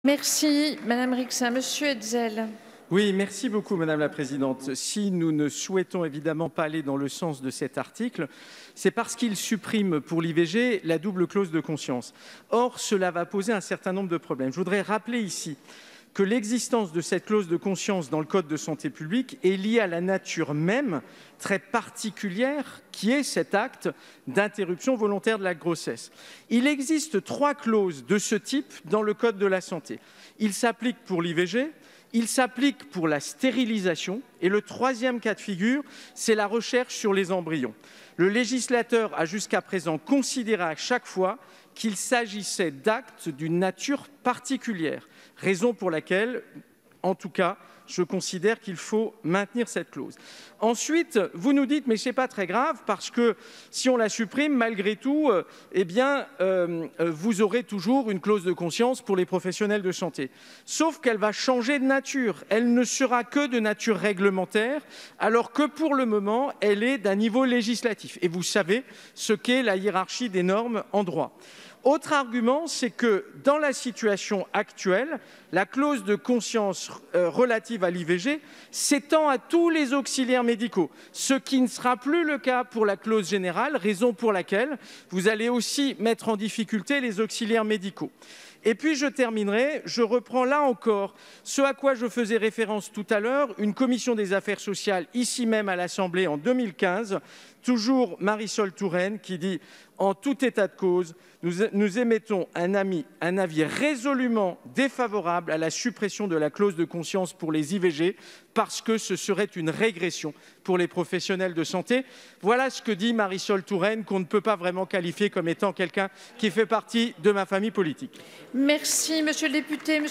Merci, Madame Rixain. Monsieur Hetzel. Oui, merci beaucoup, Madame la Présidente. Si nous ne souhaitons évidemment pas aller dans le sens de cet article, c'est parce qu'il supprime pour l'IVG la double clause de conscience. Or, cela va poser un certain nombre de problèmes. Je voudrais rappeler ici que l'existence de cette clause de conscience dans le Code de santé publique est liée à la nature même très particulière qui est cet acte d'interruption volontaire de la grossesse. Il existe 3 clauses de ce type dans le Code de la santé. Il s'applique pour l'IVG, il s'applique pour la stérilisation et le 3e cas de figure, c'est la recherche sur les embryons. Le législateur a jusqu'à présent considéré à chaque fois qu'il s'agissait d'actes d'une nature particulière, raison pour laquelle, en tout cas, je considère qu'il faut maintenir cette clause. Ensuite, vous nous dites, mais ce n'est pas très grave, parce que si on la supprime, malgré tout, vous aurez toujours une clause de conscience pour les professionnels de santé. Sauf qu'elle va changer de nature. Elle ne sera que de nature réglementaire, alors que pour le moment, elle est d'un niveau législatif. Et vous savez ce qu'est la hiérarchie des normes en droit. Autre argument, c'est que dans la situation actuelle, la clause de conscience relative à l'IVG s'étend à tous les auxiliaires médicaux, ce qui ne sera plus le cas pour la clause générale, raison pour laquelle vous allez aussi mettre en difficulté les auxiliaires médicaux. Et puis je terminerai, je reprends là encore ce à quoi je faisais référence tout à l'heure, une commission des affaires sociales ici même à l'Assemblée en 2015, toujours Marisol Touraine qui dit « En tout état de cause, nous émettons un avis résolument défavorable à la suppression de la clause de conscience pour les IVG parce que ce serait une régression pour les professionnels de santé. » Voilà ce que dit Marisol Touraine, qu'on ne peut pas vraiment qualifier comme étant quelqu'un qui fait partie de ma famille politique. Merci, Monsieur le député.